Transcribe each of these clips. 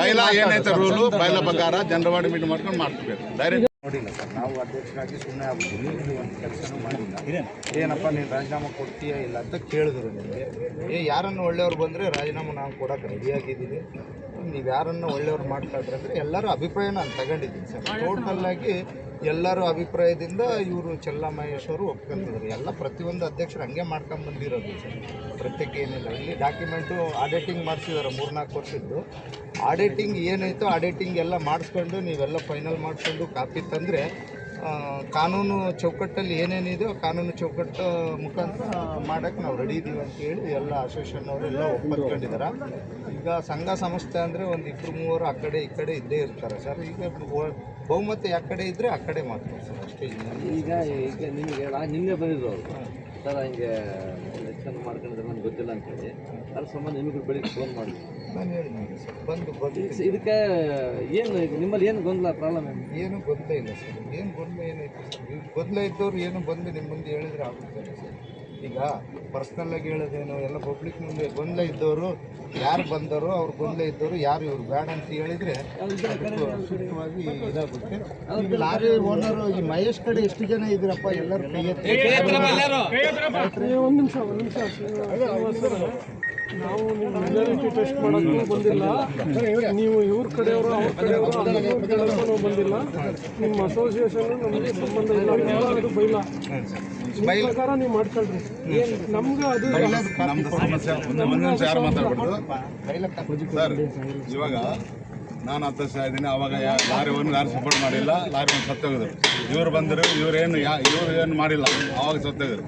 Bylaw ಏನೈತೆ rule bylaw ಪ್ರಕಾರ ಜನರವಾಡಿ meeting ಮಾಡ್ಕೊಂಡು ಮಾಡ್ಕೋಬೇಕು. ಡೈರೆಕ್ಟ್ ನೋಡಿಲ್ಲ ಸರ್, ನಾವು ಅಧ್ಯಕ್ಷರಾಗಿ ಸುಮ್ಮನೆ ಆಗ್ಬಿಟ್ಟಿವಿ. ನೀವು ಒಂದು ಕೆಲಸನೂ ಮಾಡಿಲ್ಲ. ಏನಪ್ಪ ನೀನು ರಾಜೀನಾಮೆ ಕೊಡ್ತೀಯಾ ಇಲ್ಲ ಅಂತ ಕೇಳಿದ್ರು ನಿಮಗೆ. ಯಾರನ್ನು ಒಳ್ಳೆಯವ್ರು ಬಂದರೆ ರಾಜೀನಾಮೆ ನಾವು ಕೊಡೋಕೆ ರೆಡಿಯಾಗಿದ್ದೀವಿ. ನೀವು ಯಾರನ್ನು ಒಳ್ಳೆಯವ್ರು ಮಾಡ್ತಾಡ್ರಿ ಅಂದರೆ ಎಲ್ಲರ ಅಭಿಪ್ರಾಯ ನಾನು ತಗೊಂಡಿದ್ದೀನಿ ಸರ್. ಟೋಟಲ್ಲಾಗಿ ಎಲ್ಲರ ಅಭಿಪ್ರಾಯದಿಂದ ಇವರು ಚೆಲ್ಲಮಹೇಶ್ ಅವರು ಒಪ್ಕೊಂತಿದ್ರು. ಎಲ್ಲ ಪ್ರತಿಯೊಂದು ಅಧ್ಯಕ್ಷರು ಹಂಗೆ ಮಾಡ್ಕೊಂಡು ಬಂದಿರೋದು ಸರ್. ಪ್ರತ್ಯೇಕ ಏನಿಲ್ಲ. ಇಲ್ಲಿ ಡಾಕ್ಯುಮೆಂಟು ಆಡಿಟಿಂಗ್ ಮಾಡಿಸಿದ್ದಾರೆ 3-4 ವರ್ಷದ್ದು. ಆಡಿಟಿಂಗ್ ಏನೈತೋ ಆಡಿಟಿಂಗ್ ಎಲ್ಲ ಮಾಡಿಸ್ಕೊಂಡು ನೀವೆಲ್ಲ ಫೈನಲ್ ಮಾಡಿಸ್ಕೊಂಡು ಕಾಪಿ ತಂದರೆ ಕಾನೂನು ಚೌಕಟ್ಟಲ್ಲಿ ಏನೇನಿದೆಯೋ ಕಾನೂನು ಚೌಕಟ್ಟು ಮುಖಾಂತರ ಮಾಡೋಕ್ಕೆ ನಾವು ರೆಡಿ ಇದ್ದೀವಿ ಅಂತೇಳಿ ಎಲ್ಲ ಅಸೋಸಿಯೇಷನ್ ಅವರೆಲ್ಲ ಒಪ್ಪಿಕೊಂಡಿದ್ದಾರೆ. ಈಗ ಸಂಘ ಸಂಸ್ಥೆ ಅಂದರೆ ಒಂದು 2-3 ಆ ಕಡೆ ಈ ಕಡೆ ಇದ್ದೇ ಇರ್ತಾರೆ ಸರ್. ಈಗ ಬಹುಮತ ಯಾವ ಕಡೆ ಇದ್ದರೆ ಆ ಕಡೆ ಮಾಡ್ತಾರೆ ಸರ್, ಅಷ್ಟೇ. ಈಗ ನಿಮಗೆ ನಿನ್ನೆ ಬಂದಿದ್ರು ಅವರು ಸರ್, ಹಿಂಗೆ ಎಲೆಕ್ಷನ್ ಮಾಡ್ಕೊಂಡಿದ್ರೆ ನನಗೆ ಗೊತ್ತಿಲ್ಲ ಅಂತೇಳಿ ಅದ್ರ ಸಂಬಂಧ ನಿಮಗೆ ಬೆಳಿಗ್ಗೆ ಫೋನ್ ಮಾಡಿ ನಾನು ಹೇಳಿದ್ದೀನಿ ಸರ್, ಬಂದು ಇದಕ್ಕೆ ಏನು ನಿಮ್ಮಲ್ಲಿ ಏನು ಗೊಂದಲ ಪ್ರಾಬ್ಲಮ್ ಏನು ಗೊಂದಲ ಇಲ್ಲ ಸರ್. ಏನು ಗೊಂದಲ ಏನೈತೆ ಸರ್? ಗೊಂದಲ ಇದ್ದವ್ರು ಏನು ಬಂದು ನಿಮ್ಮ ಮುಂದೆ ಹೇಳಿದ್ರೆ ಆಗುತ್ತೆ ಸರ್. ಈಗ ಪರ್ಸ್ನಲ್ಲಾಗಿ ಹೇಳೋದೇನು ಎಲ್ಲ ಪಬ್ಲಿಕ್ ಮುಂದೆ ಗೊಂದಲ ಇದ್ದವರು ಯಾರು ಬಂದವರು ಅವ್ರು ಗೊಂದಲ ಇದ್ದವರು ಯಾರು ಇವ್ರು ಬೇಡ ಅಂತ ಹೇಳಿದರೆ ಸೂಕ್ತವಾಗಿ ಇದಾಗುತ್ತೆ. ಈಗ ಲಾರಿ ಓನರು ಈ ಮಹೇಶ್ ಕಡೆ ಎಷ್ಟು ಜನ ಇದ್ದೀರಪ್ಪ? ಎಲ್ಲರೂ ಕೈ ಎತ್ತಿ. ಒಂದು ನಿಮಿಷ ನಾವು ನಿಮ್ಮ ಮೆಜಾರಿಟಿ ಟೆಸ್ಟ್ ಮಾಡೋಕ್ಕೂ ಬಂದಿಲ್ಲ. ನೀವು ಇವ್ರ ಕಡೆಯವರು ಅವ್ರ ಕಡೆಯವರು ಬಂದಿಲ್ಲ. ನಿಮ್ಮ ಅಸೋಸಿಯೇಷನ್ ನಮಗೆ ಸಂಬಂಧ ಇಲ್ಲ. ಅದು ಬೈಲಾ ಪ್ರಕಾರ ನೀವು ಮಾಡ್ಕೊಳ್ರಿ. ನಮ್ಗೆ ಅದು ನಮ್ದು ಸಮಸ್ಯೆ ಒಂದು ಯಾರು ಮಾತಾಡ್ಬಿಡ್ತು ಸರ್. ಇವಾಗ ನಾನು ಅಧ್ಯಕ್ಷ ಇದ್ದೀನಿ. ಅವಾಗ ಲಾರಿವನ್ನು ಯಾರು ಸಪೋರ್ಟ್ ಮಾಡಿಲ್ಲ, ಲಾರಿಯನ್ನು ಸತ್ತೋಗಿದ್ರು. ಇವ್ರು ಬಂದರು, ಇವ್ರು ಏನು ಮಾಡಿಲ್ಲ, ಅವಾಗ ಸತ್ತೋಗಿದ್ರು.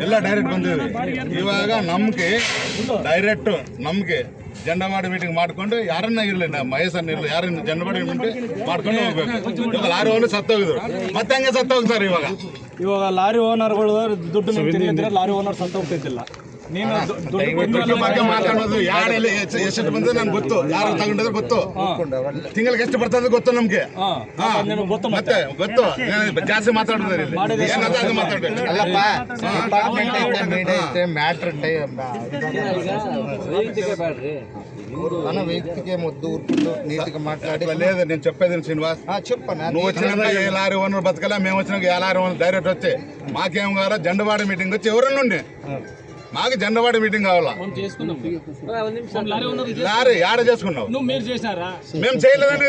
ಎಲ್ಲ ಡೈರೆಕ್ಟ್ ಬಂದಿದ್ವಿ. ಇವಾಗ ನಮ್ಗೆ ಡೈರೆಕ್ಟ್ ನಮ್ಗೆ ಜಂಡಮಾಡಿ ಮೀಟಿಂಗ್ ಮಾಡ್ಕೊಂಡು ಯಾರನ್ನ ಇರಲಿ, ಮಹೇಶನ್ನ ಇರಲಿ, ಯಾರನ್ನ ಜಂಡಮಾಡಿ ಮೀಟಿಂಗ್ ಮಾಡ್ಕೊಂಡು ಹೋಗ್ಬೇಕು. ಇವಾಗ ಲಾರಿ ಓನರ್ ಸತ್ತೋಗಿದ್ರು, ಮತ್ತೆ ಹಂಗೆ ಸತ್ತೋಗ್ತಾರೆ. ಇವಾಗ ಲಾರಿ ಓನರ್ಗಳು ದುಡ್ಡು ಲಾರಿ ಓನರ್ ಸತ್ತೋಗ್ತಿದ್ದಿಲ್ಲ. ನೀನು ದುಡ್ಡು ಬಗ್ಗೆ ಮಾತಾಡೋದು ಯಾರೆಲ್ಲ ಎಷ್ಟು ಬಂದ್ರೆ ನನ್ಗೆ ಗೊತ್ತು, ಯಾರು ತಗೊಂಡಿದ್ರೆ ಗೊತ್ತು, ತಿಂಗಳಿಗೆ ಎಷ್ಟು ಬರ್ತದೆ ಗೊತ್ತು ನಮ್ಗೆ. ಮತ್ತೆ ಗೊತ್ತು, ಜಾಸ್ತಿ ಮಾತಾಡೋದ್ರಿ ಏನಾದ್ರು ಮಾತಾಡ್ಬೇಕು. ವೈಯಕ್ತಿಕ ಮುದ್ದು ఊరుకుంటూ నీట్గా మాట్లాడి లేదు. నేను చెప్పేది శ్రీనివాస్, నువ్వు వచ్చినాక ఏ లారీ ఓనర్ బతకలా, మేము వచ్చినాక ఏ లారీ ఓనర్ డైరెక్ట్ వచ్చి మాకేం కావాలా, జెండవాడి మీటింగ్ వచ్చి ఎవరన్నా మాకు జెండవాడి మీటింగ్ కావాలా. లారీ యాడ చేసుకున్నావు? మేము చేయలేదండి.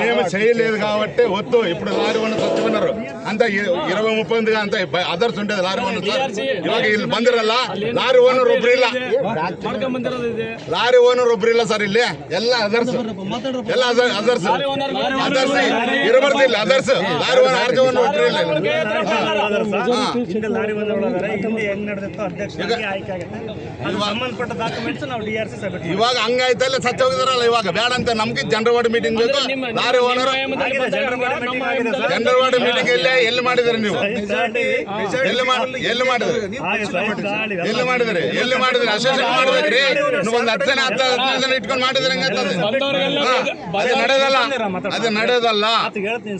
మేము చేయలేదు కాబట్టి వద్దు. ఇప్పుడు లారీ ఓనర్ వచ్చుకున్నారు అంత 20-30 ಮಂದಿಗೆ ಅಂತ ಅದರ್ಸ್ ఉండేది లారీ ಓನರ್. ಇವಾಗ ಇಲ್ಲಿ ಬಂದಿರಲ್ಲ ಲಾರಿ ಓನರ್ ಒಬ್ರು ಇಲ್ಲ, ಲಾರಿ ಓನರ್ ಒಬ್ರು ಇಲ್ಲ ಸರ್. ಇಲ್ಲಿ ಎಲ್ಲ ಅದರ್ಸ್, ಎಲ್ಲ ಅದರ್ಸ್ ಇರಬಾರ್ದಿಲ್ಲ. ಅದರ್ಸ್ ಲಾರಿ ಓನರ್ ಆರ್ಜಿ ಓನರ್ ಒಬ್ರು ಇಲ್ಲ. ಇವಾಗ ಹಂಗಾಯ್ತಲ್ಲ ಸಚ್ಚ ಹೋಗಿದಾರಲ್ಲ. ಇವಾಗ ಬೇಡ ಅಂತ ನಮ್ಗೆ ಜನರವಾಡಿ ಮೀಟಿಂಗ್ ಬೇಕು. ಲಾರಿ ಓನರ್ ಜನರವಾಡಿ ಮೀಟಿಂಗ್ ಎಲ್ಲಿ ಮಾಡಿದ್ರಿ ನೀವು? ಎಲ್ಲಿ ಮಾಡಿದ್ರಿ? ಅಸೋಸಿಯೇಷನ್ ಮಾಡ್ಬೇಕ್ರಿ. ನೀವು ಒಂದು 10 ಜನ ಇಟ್ಕೊಂಡು ಮಾಡಿದ್ರೆ ಹೆಂಗಂತದೆ? ಅದು ನಡೆಯೋದಲ್ಲ.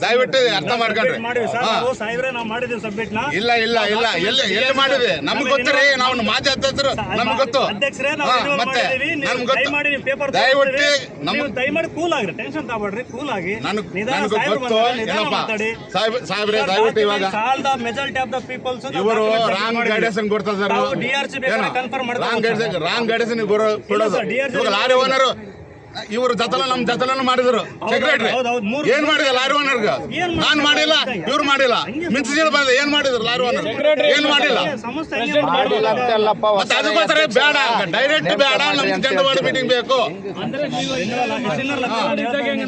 ದಯವಿಟ್ಟು ಅರ್ಥ ಮಾಡ್ಕೊಂಡ್ರಿ. ಇಲ್ಲ ಇಲ್ಲ ಇಲ್ಲ, ಎಲ್ಲಿ ಮಾಡಿದೆ ನಮ್ಗೆ ಗೊತ್ತಿರಿ. ನಾವು ಮಾಜಿ ಅಧ್ಯಕ್ಷರು, ನಮ್ಗೆ ಗೊತ್ತು. ಮತ್ತೆ ನಮ್ಗೆ ಗೊತ್ತು. ದಯವಿಟ್ಟು ದಯಮಾಡಿ ಕೂಲ್ ಆಗ್ರಿ, ಟೆನ್ಷನ್ ತಗೊಳ್ರಿ, ಕೂಲ್ ಆಗಿ. ನನಗೆ ಗೊತ್ತು ಸಾಹೇಬ್ರೆ. ದಯವಿಟ್ಟು ಇವಾಗ ಇವರು ರಾಂಗ್ ಗೈಡೆನ್ಸ್ ಕೊಡ್ತಾರೆ. ರಾಂಗ್ ಗೈಡೆನ್ಸ್ ಕೊಡೋದು. ಲಾರಿ ಓನರ್ ಇವರು ನಮ್ಮ ಜೊತೆಲೂ ಮಾಡಿದ್ರು. ಸೆಕ್ರೆಟರಿ ಏನ್ ಮಾಡಿದೆ ಲಾರಿ ಓನರ್ಗ? ನಾನ್ ಮಾಡಿಲ್ಲ, ಇವ್ರು ಮಾಡಿಲ್ಲ. ಮಿಂಚಿನ ಬಂದ ಏನ್ ಮಾಡಿದ್ರು ಲಾರಿ ಓನರ್? ಏನ್ ಮಾಡಿಲ್ಲ. ಮತ್ತೆ ಅದಕ್ಕೋಸ್ಕರ ಬೇಡ, ಡೈರೆಕ್ಟ್ ಬೇಡ. ನಮ್ಗೆ ಜನರವಾಡಿ ಮೀಟಿಂಗ್ ಬೇಕು.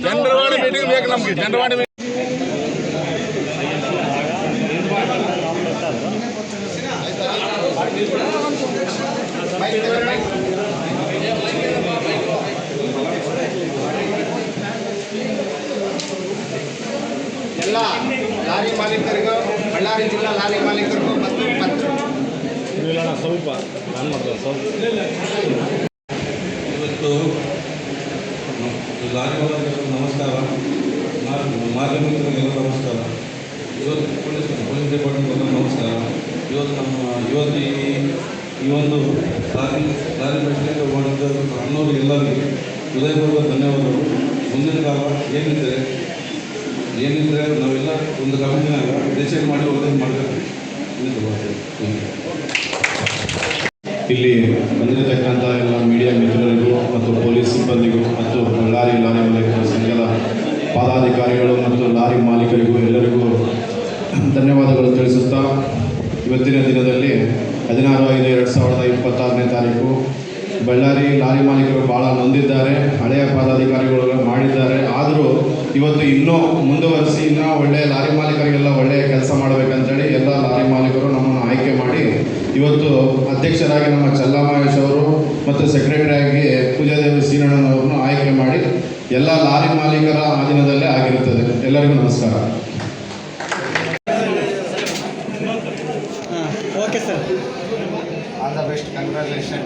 ಜನರವಾಡಿ ಮೀಟಿಂಗ್ ಬೇಕು ನಮ್ಗೆ. ಜನರವಾಡಿ ಮೀಟಿಂಗ್ ಎಲ್ಲ ಲಾರಿ ಮಾಲೀಕರಿಗೂ, ಬಳ್ಳಾರಿ ಜಿಲ್ಲಾ ಲಾರಿ ಮಾಲೀಕರಿಗೂ ಮತ್ತು ಸ್ವಲ್ಪ ಇವತ್ತು ಲಾರಿವಾಲರಿಗೆಲ್ಲ ನಮಸ್ಕಾರ, ಮಾಧ್ಯಮ ಮಿತ್ರರಿಗೆಲ್ಲ ನಮಸ್ಕಾರ, ಇವತ್ತು ಪೊಲೀಸ್ ಡಿಪಾರ್ಟ್ಮೆಂಟ್ಗೆಲ್ಲ ನಮಸ್ಕಾರ. ಇವತ್ತು ಈ ಒಂದು ಲಾರಿ ಮೆಟ್ಲಿಂಗ್ ಮಾಡಿದ ಅನ್ನೋರು ಎಲ್ಲರಿಗೂ ಹೃದಯಪೂರ್ವಕ ಧನ್ಯವಾದಗಳು. ಮುಂದಿನ ಕಾಲ ಏನಿದ್ರೆ ನಾವೆಲ್ಲ ಒಂದು ಕಮಿಟಿನಾಗ ಡಿಸೈಡ್ ಮಾಡಿ ಒಳ್ಳೆಯದು ಮಾಡಬೇಕು. ಇಲ್ಲಿ ಬಂದಿರತಕ್ಕಂಥ ಎಲ್ಲ ಮೀಡಿಯಾ ಮಿತ್ರರಿಗೂ ಮತ್ತು ಪೊಲೀಸ್ ಸಿಬ್ಬಂದಿಗೂ ಮತ್ತು ಲಾರಿ ಮಾಲೀಕರ ಸಂಘದ ಪದಾಧಿಕಾರಿಗಳು ಮತ್ತು ಲಾರಿ ಮಾಲೀಕರಿಗೂ ಎಲ್ಲರಿಗೂ ಧನ್ಯವಾದಗಳು ತಿಳಿಸುತ್ತಾ, ಇವತ್ತಿನ ದಿನದಲ್ಲಿ 16/5/2026 ಬಳ್ಳಾರಿ ಲಾರಿ ಮಾಲೀಕರು ಭಾಳ ನೊಂದಿದ್ದಾರೆ. ಹಳೆಯ ಪದಾಧಿಕಾರಿಗಳು ಮಾಡಿದ್ದಾರೆ. ಆದರೂ ಇವತ್ತು ಇನ್ನೂ ಮುಂದುವರಿಸಿ ಇನ್ನೂ ಒಳ್ಳೆಯ ಲಾರಿ ಮಾಲೀಕರಿಗೆಲ್ಲ ಒಳ್ಳೆಯ ಕೆಲಸ ಮಾಡಬೇಕಂತೇಳಿ ಎಲ್ಲ ಲಾರಿ ಮಾಲೀಕರು ನಮ್ಮನ್ನು ಆಯ್ಕೆ ಮಾಡಿ ಇವತ್ತು ಅಧ್ಯಕ್ಷರಾಗಿ ನಮ್ಮ ಚಲ್ಲಮಹೇಶ್ ಅವರು ಮತ್ತು ಸೆಕ್ರೆಟರಿಯಾಗಿ ಪೂಜಾದೇವಿ ಸೀನಣ್ಣನವರನ್ನು ಆಯ್ಕೆ ಮಾಡಿ ಎಲ್ಲ ಲಾರಿ ಮಾಲೀಕರ ಅಧೀನದಲ್ಲೇ ಆಗಿರುತ್ತದೆ. ಎಲ್ಲರಿಗೂ ನಮಸ್ಕಾರ. Okay sir, all the best, congratulation.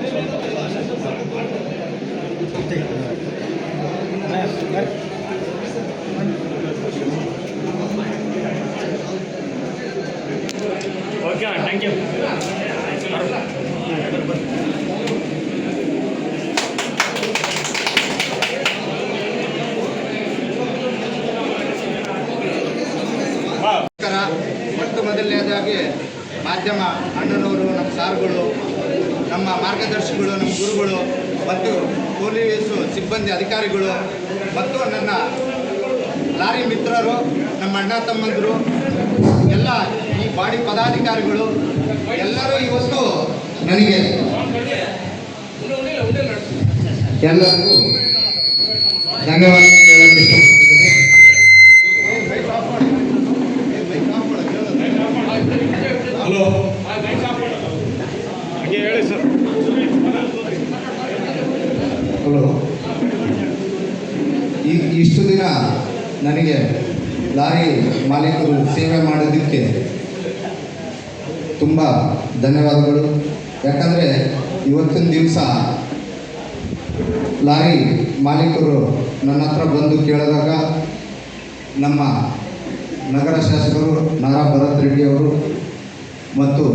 Okay thank you. ಮೊಟ್ಟ ಮೊದಲನೇದಾಗಿ ಮಾಧ್ಯಮ ಅಣ್ಣನವರು, ನಮ್ಮ ಸಾರ್ಗಳು, ನಮ್ಮ ಮಾರ್ಗದರ್ಶಿಗಳು, ನಮ್ಮ ಗುರುಗಳು ಮತ್ತು ಪೊಲೀಸು ಸಿಬ್ಬಂದಿ ಅಧಿಕಾರಿಗಳು ಮತ್ತು ನನ್ನ ಲಾರಿ ಮಿತ್ರರು, ನಮ್ಮ ಅಣ್ಣ ತಮ್ಮಂದರು, ಎಲ್ಲ ಈ ಬಾಡಿ ಪದಾಧಿಕಾರಿಗಳು ಎಲ್ಲರೂ ಇವತ್ತು ನನಗೆ ಎಲ್ಲರಿಗೂ ಧನ್ಯವಾದ ಹೇಳಕ್ಕೆ ಇಷ್ಟಪಡ್ತೀನಿ. ಹಲೋ, ಹಾಗೆ ಹೇಳಿ ಸರ್. ಹಲೋ, ಇಷ್ಟು ದಿನ ನನಗೆ ಲಾರಿ ಮಾಲೀಕರು ಸೇವೆ ಮಾಡೋದಕ್ಕೆ ತುಂಬ ಧನ್ಯವಾದಗಳು. ಯಾಕಂದರೆ ಇವತ್ತಿನ ದಿವಸ ಲಾರಿ ಮಾಲೀಕರು ನನ್ನ ಹತ್ರ ಬಂದು ಕೇಳಿದಾಗ ನಮ್ಮ ನಗರ ಶಾಸಕರು ನಾರಾ ಭರತ್ ರೆಡ್ಡಿ ಅವರು ಮತ್ತು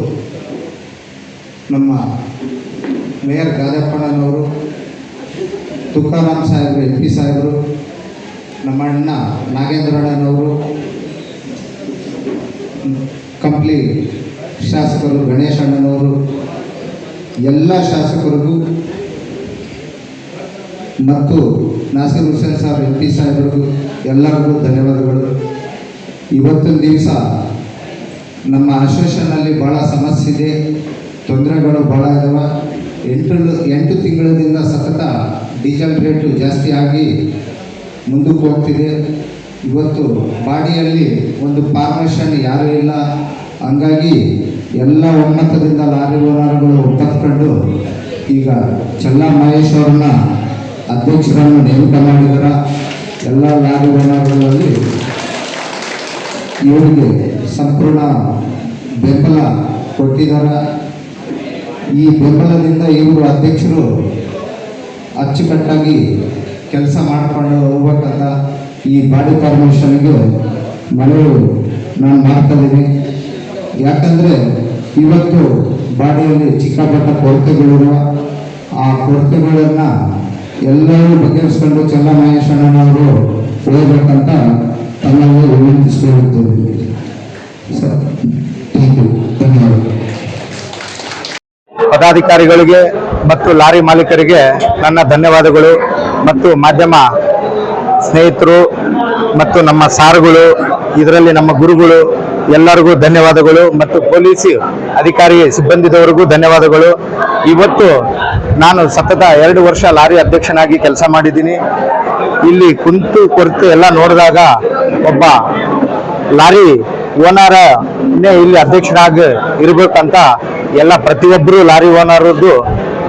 ನಮ್ಮ ಮೇಯರ್ ಗಾದಪ್ಪಣ್ಣನವರು, ತುಕಾರಾಮ್ ಸಾಹೇಬರು, MP ಸಾಹೇಬರು, ನಮ್ಮ ಅಣ್ಣ ನಾಗೇಂದ್ರಣ್ಣನವರು, ಕಂಪ್ಲಿ ಶಾಸಕರು ಗಣೇಶ್ ಅಣ್ಣನವರು, ಎಲ್ಲ ಶಾಸಕರಿಗೂ ಮತ್ತು ನಾಸಿರ್ ಹುಸೇನ್ ಸಾಹೇಬ್ MP ಸಾಹೇಬರಿಗೂ ಎಲ್ಲರಿಗೂ ಧನ್ಯವಾದಗಳು. ಇವತ್ತಿನ ದಿವಸ ನಮ್ಮ ಅಸೋಸಿಯೇಷನಲ್ಲಿ ಭಾಳ ಸಮಸ್ಯೆ ಇದೆ, ತೊಂದರೆಗಳು ಭಾಳ ಇದ್ದಾವೆ. 8 ತಿಂಗಳಿಂದ ಸತತ ಡೀಸೆಲ್ ರೇಟು ಜಾಸ್ತಿ ಆಗಿ ಮುಂದಕ್ಕೆ ಹೋಗ್ತಿದೆ. ಇವತ್ತು ಬಾಡಿಯಲ್ಲಿ ಒಂದು ಫಾರ್ಮೇಷನ್ ಯಾರೂ ಇಲ್ಲ. ಹಂಗಾಗಿ ಎಲ್ಲ ಒಮ್ಮತದಿಂದ ಲಾರಿ ಓನರ್ಗಳು ಒಪ್ಪತ್ಕೊಂಡು ಈಗ ಚಲ್ಲಮಹೇಶ್ ಅವ್ರನ್ನ ಅಧ್ಯಕ್ಷರನ್ನು ನೇಮಕ ಮಾಡಿದ್ದಾರೆ. ಎಲ್ಲ ಲಾರಿ ಓನರ್ಗಳಲ್ಲಿ ಇವರಿಗೆ ಸಂಪೂರ್ಣ ಬೆಂಬಲ ಕೊಟ್ಟಿದ್ದಾರೆ. ಈ ಬೆಂಬಲದಿಂದ ಇವರು ಅಧ್ಯಕ್ಷರು ಅಚ್ಚುಕಟ್ಟಾಗಿ ಕೆಲಸ ಮಾಡಿಕೊಂಡು ಹೋಗ್ಬೇಕಂತ ಈ ಬಾಡಿ ಫಾರ್ಮೇಷನ್ಗೆ ಮನವಿ ನಾನು ಮಾಡ್ತಾಯಿದ್ದೀನಿ. ಯಾಕಂದರೆ ಇವತ್ತು ಬಾಡಿಯಲ್ಲಿ ಚಿಕ್ಕಪಟ್ಟ ಕೊರತೆಗಳಿರುವ ಆ ಕೊರತೆಗಳನ್ನು ಎಲ್ಲರೂ ಬಗೆಹರಿಸ್ಕೊಂಡು ಚಲ್ಲಮಹೇಶ್ ಅಣ್ಣನವರು ಹೋಗ್ಬೇಕಂತ ತಮ್ಮಲ್ಲಿ ವಿನಂತಿಸಿಕೊಳ್ಳುತ್ತೇವೆ. ಸರ್, ಥ್ಯಾಂಕ್ ಯು, ಧನ್ಯವಾದಗಳು. ಪದಾಧಿಕಾರಿಗಳಿಗೆ ಮತ್ತು ಲಾರಿ ಮಾಲೀಕರಿಗೆ ನನ್ನ ಧನ್ಯವಾದಗಳು ಮತ್ತು ಮಾಧ್ಯಮ ಸ್ನೇಹಿತರು ಮತ್ತು ನಮ್ಮ ಸಾರುಗಳು, ಇದರಲ್ಲಿ ನಮ್ಮ ಗುರುಗಳು ಎಲ್ಲರಿಗೂ ಧನ್ಯವಾದಗಳು ಮತ್ತು ಪೊಲೀಸ್ ಅಧಿಕಾರಿ ಸಿಬ್ಬಂದಿದವರಿಗೂ ಧನ್ಯವಾದಗಳು. ಇವತ್ತು ನಾನು ಸತತ 2 ವರ್ಷ ಲಾರಿ ಅಧ್ಯಕ್ಷನಾಗಿ ಕೆಲಸ ಮಾಡಿದ್ದೀನಿ. ಇಲ್ಲಿ ಕುಂತು ಕೊರತೆ ಎಲ್ಲ ನೋಡಿದಾಗ ಒಬ್ಬ ಲಾರಿ ಓನರನ್ನೇ ಇಲ್ಲಿ ಅಧ್ಯಕ್ಷರಾಗಿ ಇರಬೇಕಂತ ಎಲ್ಲ ಪ್ರತಿಯೊಬ್ಬರು ಲಾರಿ ಓನರದ್ದು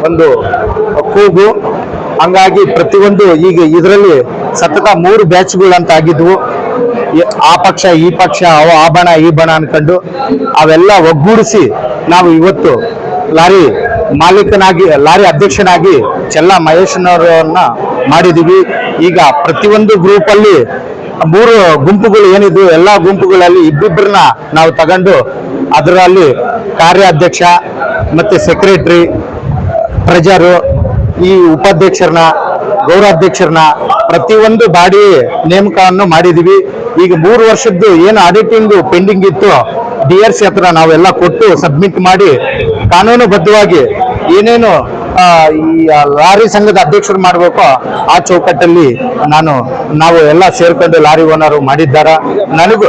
ಒಂದು ಕೂಗು. ಹಂಗಾಗಿ ಪ್ರತಿಯೊಂದು ಈಗ ಇದರಲ್ಲಿ ಸತತ 3 ಬ್ಯಾಚ್ಗಳಂತ ಆಗಿದ್ವು. ಆ ಪಕ್ಷ ಈ ಪಕ್ಷ, ಆ ಬಣ ಈ ಬಣ ಅನ್ಕೊಂಡು ಅವೆಲ್ಲ ಒಗ್ಗೂಡಿಸಿ ನಾವು ಇವತ್ತು ಲಾರಿ ಮಾಲೀಕನಾಗಿ ಲಾರಿ ಅಧ್ಯಕ್ಷನಾಗಿ ಚೆಲ್ಲಾ ಮಹೇಶನವರನ್ನ ಮಾಡಿದೀವಿ. ಈಗ ಪ್ರತಿಯೊಂದು ಗ್ರೂಪ್ ಅಲ್ಲಿ 3 ಗುಂಪುಗಳು ಏನಿದ್ವು ಎಲ್ಲಾ ಗುಂಪುಗಳಲ್ಲಿ ಇಬ್ಬಿಬ್ಬರನ್ನ ನಾವು ತಗೊಂಡು ಅದರಲ್ಲಿ ಕಾರ್ಯಾಧ್ಯಕ್ಷ ಮತ್ತೆ ಸೆಕ್ರೆಟರಿ, ಟ್ರೆಜರು, ಈ ಉಪಾಧ್ಯಕ್ಷರನ್ನ, ಗೌರವಾಧ್ಯಕ್ಷರನ್ನ ಪ್ರತಿಯೊಂದು ಬಾಡಿ ನೇಮಕವನ್ನು ಮಾಡಿದೀವಿ. ಈಗ 3 ವರ್ಷದ್ದು ಏನು ಆಡಿಟಿಂಗ್ ಪೆಂಡಿಂಗ್ ಇತ್ತು DRC ಹತ್ರ ನಾವೆಲ್ಲ ಕೊಟ್ಟು ಸಬ್ಮಿಟ್ ಮಾಡಿ ಕಾನೂನುಬದ್ಧವಾಗಿ ಏನೇನು ಈ ಲಾರಿ ಸಂಘದ ಅಧ್ಯಕ್ಷರು ಮಾಡಬೇಕು ಆ ಚೌಕಟ್ಟಲ್ಲಿ ನಾವು ಎಲ್ಲ ಸೇರ್ಕೊಂಡು ಲಾರಿ ಓನರ್ ಮಾಡಿದ್ದಾರ. ನನಗೂ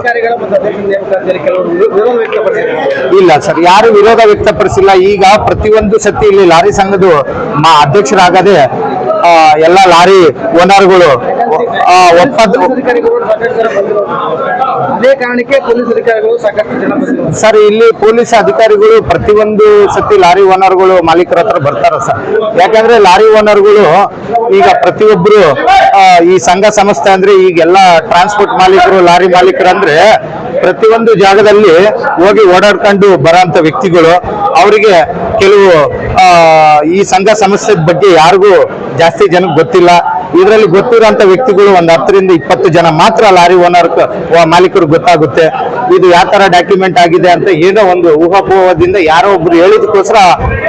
ಇಲ್ಲ ಸರ್, ಯಾರು ವಿರೋಧ ವ್ಯಕ್ತಪಡಿಸಿಲ್ಲ. ಈಗ ಪ್ರತಿಯೊಂದು ಸತಿ ಇಲ್ಲಿ ಲಾರಿ ಸಂಘದ ಅಧ್ಯಕ್ಷರಾಗದೆ ಎಲ್ಲ ಲಾರಿ ಓನರ್ಗಳು ಅದೇ ಕಾರಣಕ್ಕೆ ಪೊಲೀಸ್ ಅಧಿಕಾರಿಗಳು ಸಾಕಷ್ಟು ಜನ ಸರ್, ಇಲ್ಲಿ ಪೊಲೀಸ್ ಅಧಿಕಾರಿಗಳು ಪ್ರತಿಯೊಂದು ಸತಿ ಲಾರಿ ಓನರ್ಗಳು ಮಾಲೀಕರ ಹತ್ರ ಬರ್ತಾರ ಸರ್. ಯಾಕಂದ್ರೆ ಲಾರಿ ಓನರ್ಗಳು ಈಗ ಪ್ರತಿಯೊಬ್ರು ಈ ಸಂಘ ಸಂಸ್ಥೆ ಅಂದ್ರೆ ಈಗೆಲ್ಲ ಟ್ರಾನ್ಸ್ಪೋರ್ಟ್ ಮಾಲೀಕರು, ಲಾರಿ ಮಾಲೀಕರು ಅಂದ್ರೆ ಪ್ರತಿಯೊಂದು ಜಾಗದಲ್ಲಿ ಹೋಗಿ ಓಡಾಡ್ಕೊಂಡು ಬರೋಂಥ ವ್ಯಕ್ತಿಗಳು. ಅವರಿಗೆ ಕೆಲವು ಈ ಸಂಘ ಸಂಸ್ಥೆ ಬಗ್ಗೆ ಯಾರಿಗೂ ಜಾಸ್ತಿ ಜನಕ್ಕೆ ಗೊತ್ತಿಲ್ಲ. ಇದರಲ್ಲಿ ಗೊತ್ತಿರೋಂಥ ವ್ಯಕ್ತಿಗಳು ಒಂದು 10 ರಿಂದ 20 ಜನ ಮಾತ್ರ ಲಾರಿ ಓನರ್ ಮಾಲೀಕರು ಗೊತ್ತಾಗುತ್ತೆ. ಇದು ಯಾವ ತರ ಡಾಕ್ಯುಮೆಂಟ್ ಆಗಿದೆ ಅಂತ ಏನೋ ಒಂದು ಊಹಾಪೋಹದಿಂದ ಯಾರೋ ಒಬ್ರು ಹೇಳಿದಕ್ಕೋಸ್ಕರ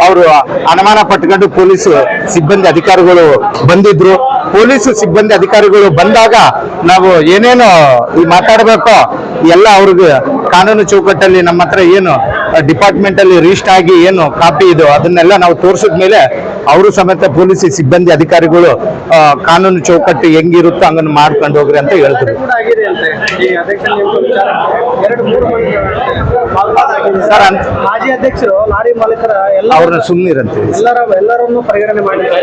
ಅವರು ಅನುಮಾನ ಪಟ್ಕೊಂಡು ಪೊಲೀಸ್ ಸಿಬ್ಬಂದಿ ಅಧಿಕಾರಿಗಳು ಬಂದಿದ್ರು. ಪೊಲೀಸ್ ಸಿಬ್ಬಂದಿ ಅಧಿಕಾರಿಗಳು ಬಂದಾಗ ನಾವು ಏನೇನು ಈ ಮಾತಾಡಬೇಕೋ ಎಲ್ಲ ಅವ್ರಿಗೆ ಕಾನೂನು ಚೌಕಟ್ಟಲ್ಲಿ ನಮ್ಮ ಹತ್ರ ಏನು ಡಿಪಾರ್ಟ್ಮೆಂಟ್ ಅಲ್ಲಿ ರಿಜಿಸ್ಟರ್ ಆಗಿ ಏನು ಕಾಪಿ ಇದು ಅದನ್ನೆಲ್ಲ ನಾವು ತೋರಿಸಿದ ಮೇಲೆ ಅವರು ಸಮೇತ ಪೊಲೀಸ್ ಸಿಬ್ಬಂದಿ ಅಧಿಕಾರಿಗಳು ಕಾನೂನು ಚೌಕಟ್ಟು ಹೆಂಗಿರುತ್ತೋ ಹಂಗನ್ನು ಮಾಡ್ಕೊಂಡು ಹೋಗ್ರಿ ಅಂತ ಹೇಳಿದ್ರು ಸರ್. ಮಾಜಿ ಅಧ್ಯಕ್ಷರು ಲಾರಿ ಮಾಲೀಕರ ಅವ್ರನ್ನ ಸುಮ್ಮನಿರಂತೆ ಎಲ್ಲರನ್ನು ಪರಿಗಣನೆ ಮಾಡಿಲ್ಲ,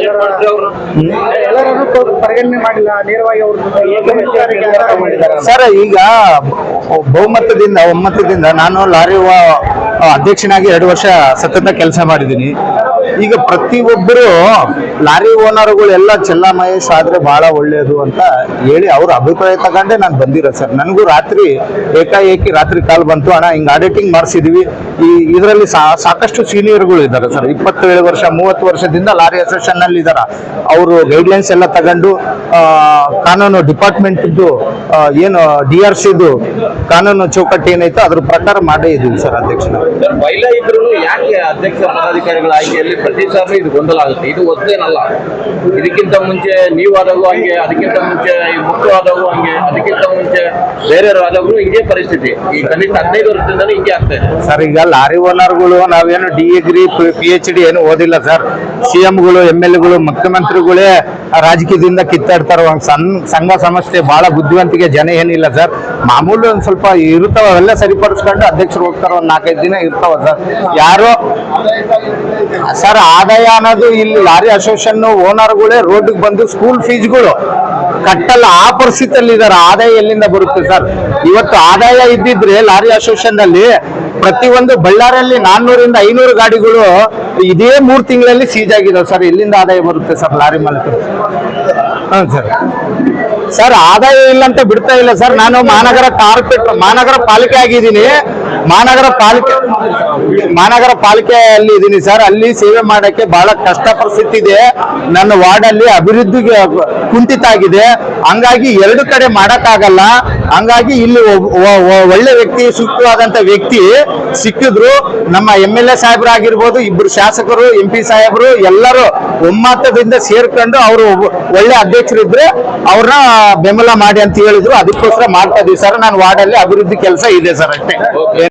ಎಲ್ಲರನ್ನು ಪರಿಗಣನೆ ಮಾಡಿಲ್ಲ, ನೇರವಾಗಿ ಅವರು ಸರ್. ಈಗ ಒಮ್ಮತದಿಂದ ನಾನು ಲಾರಿ ಅಧ್ಯಕ್ಷನಾಗಿ 2 ವರ್ಷ ಸತತ ಕೆಲಸ ಮಾಡಿದ್ದೀನಿ. ಈಗ ಪ್ರತಿಯೊಬ್ಬರು ಲಾರಿ ಓನರ್ಗಳು ಎಲ್ಲ ಚೆಲ್ಲಾ ಮಹೇಶ್ ಆದ್ರೆ ಬಹಳ ಒಳ್ಳೇದು ಅಂತ ಹೇಳಿ ಅವ್ರ ಅಭಿಪ್ರಾಯ ತಗೊಂಡೆ ನಾನು ಬಂದಿರೋ ಸರ್. ನನಗೂ ರಾತ್ರಿ ಏಕಾಏಕಿ ರಾತ್ರಿ ಕಾಲ್ ಬಂತು, ಅಣ್ಣ ಹಿಂಗ್ ಆಡಿಟಿಂಗ್ ಮಾಡಿಸಿದೀವಿ. ಇದರಲ್ಲಿ ಸಾಕಷ್ಟು ಸೀನಿಯರ್ಗಳು ಇದ್ದಾರೆ ಸರ್. 27 ವರ್ಷ 30 ವರ್ಷದಿಂದ ಲಾರಿ ಅಸೋಸಿಯೇಷನ್ ನಲ್ಲಿ ಇದಾರ. ಅವರು ಗೈಡ್ಲೈನ್ಸ್ ಎಲ್ಲ ತಗೊಂಡು ಕಾನೂನು ಡಿಪಾರ್ಟ್ಮೆಂಟ್ ಏನು DRC ಕಾನೂನು ಚೌಕಟ್ಟು ಏನೈತೋ ಅದ್ರ ಪ್ರಕಾರ ಮಾಡೇ ಇದೀವಿ ಸರ್ ಅಧ್ಯಕ್ಷನ. ಬೈಲ ಇದ್ರು ಯಾಕೆ ಅಧ್ಯಕ್ಷ ಪದಾಧಿಕಾರಿಗಳ ಆಯ್ಕೆಯಲ್ಲಿ ಪ್ರತಿ ಸಾರಿ ಇದು ಗೊಂದಲ ಆಗುತ್ತೆ? ಇದು ಹೊಸದೇನಲ್ಲ. ಇದಕ್ಕಿಂತ ಮುಂಚೆ ನೀವು ಆದಾಗೂ ಹಂಗೆ, ಅದಕ್ಕಿಂತ ಮುಂಚೆ ಮುಖ್ಯವಾದವು ಹಂಗೆ, ಅದಕ್ಕಿಂತ ಮುಂಚೆ ಬೇರೆಯವರು ಆದಾಗೂ ಹಿಂಗೆ ಪರಿಸ್ಥಿತಿ. ಈ ಕನಿಷ್ಠ 15 ವರ್ಷದಿಂದಲೂ ಹಿಂಗೆ ಆಗ್ತಾ ಇದೆ ಸರ್. ಈಗ ಲಾರಿ ಓನರ್ಗಳು ನಾವೇನು ಡಿಗ್ರಿ PhD ಏನು ಓದಿಲ್ಲ ಸರ್. CMಗಳು MLAಗಳು ಮುಖ್ಯಮಂತ್ರಿಗಳೇ ರಾಜಕೀಯದಿಂದ ಕಿತ್ತಾಡ್ತಾರ. ಸಂಘ ಸಂಸ್ಥೆ ಬಹಳ ಬುದ್ಧಿವಂತಿಕೆ ಜನ ಏನಿಲ್ಲ ಸರ್. ಮಾಮೂಲು ಒಂದ್ ಸ್ವಲ್ಪ ಇರ್ತಾವ, ಅವೆಲ್ಲ ಸರಿಪಡಿಸ್ಕೊಂಡು ಅಧ್ಯಕ್ಷರು ಹೋಗ್ತಾರ. ಒಂದ್ 4-5 ದಿನ ಇರ್ತಾವ ಸರ್. ಯಾರೋ ಸರ್ ಆದಾಯ ಅನ್ನೋದು ಇಲ್ಲಿ ಲಾರಿ ಅಸೋಸಿಯೇಷನ್ ಓನರ್ಗಳೇ ರೋಡ್ಗೆ ಬಂದು ಸ್ಕೂಲ್ ಫೀಸ್ಗಳು ಕಟ್ಟಲ್ಲ ಆ ಪರಿಸ್ಥಿತಿಯಲ್ಲಿ ಇದಾರೆ. ಆದಾಯ ಎಲ್ಲಿಂದ ಬರುತ್ತೆ ಸರ್? ಇವತ್ತು ಆದಾಯ ಇದ್ದಿದ್ರೆ ಲಾರಿ ಅಸೋಸಿಯೇಷನ್ ನಲ್ಲಿ ಪ್ರತಿಯೊಂದು ಬಳ್ಳಾರಿಯಲ್ಲಿ 400 ರಿಂದ 500 ಗಾಡಿಗಳು ಇದೇ 3 ತಿಂಗಳಲ್ಲಿ ಸೀಜ್ ಆಗಿದಾವೆ ಸರ್. ಎಲ್ಲಿಂದ ಆದಾಯ ಬರುತ್ತೆ ಸರ್ ಲಾರಿ ಮಾಲೀಕರು? ಸರ್ ಆದಾಯ ಇಲ್ಲ ಅಂತ ಬಿಡ್ತಾ ಇಲ್ಲ ಸರ್. ನಾನು ಮಹಾನಗರ ಪಾಲಿಕೆ ಆಗಿದ್ದೀನಿ. ಮಹಾನಗರ ಪಾಲಿಕೆಯಲ್ಲಿ ಇದ್ದೀನಿ ಸರ್. ಅಲ್ಲಿ ಸೇವೆ ಮಾಡಕ್ಕೆ ಬಹಳ ಕಷ್ಟ ಪರಿಸ್ಥಿತಿ ಇದೆ. ನನ್ನ ವಾರ್ಡ್ ಅಲ್ಲಿ ಅಭಿವೃದ್ಧಿಗೆ ಕುಂಠಿತ ಆಗಿದೆ. ಹಂಗಾಗಿ 2 ಕಡೆ ಮಾಡಕ್ಕಾಗಲ್ಲ. ಹಂಗಾಗಿ ಇಲ್ಲಿ ಒಳ್ಳೆ ವ್ಯಕ್ತಿ, ಸೂಕ್ತವಾದಂತ ವ್ಯಕ್ತಿ ಸಿಕ್ಕಿದ್ರು. ನಮ್ಮ MLA ಸಾಹೇಬರಾಗಿರ್ಬೋದು, 2 ಶಾಸಕರು, MP ಸಾಹೇಬರು ಎಲ್ಲರೂ ಒಮ್ಮತದಿಂದ ಸೇರ್ಕೊಂಡು ಅವರು ಒಳ್ಳೆ ಅಧ್ಯಕ್ಷರಿದ್ರೆ ಅವ್ರನ್ನ ಬೆಂಬಲ ಮಾಡಿ ಅಂತ ಹೇಳಿದ್ರು. ಅದಕ್ಕೋಸ್ಕರ ಮಾಡ್ತಾ ಇದೀವಿ ಸರ್. ನಾನು ವಾರ್ಡ್ ಅಲ್ಲಿ ಅಭಿವೃದ್ಧಿ ಕೆಲಸ ಇದೆ ಸರ್ ಅಷ್ಟೇ.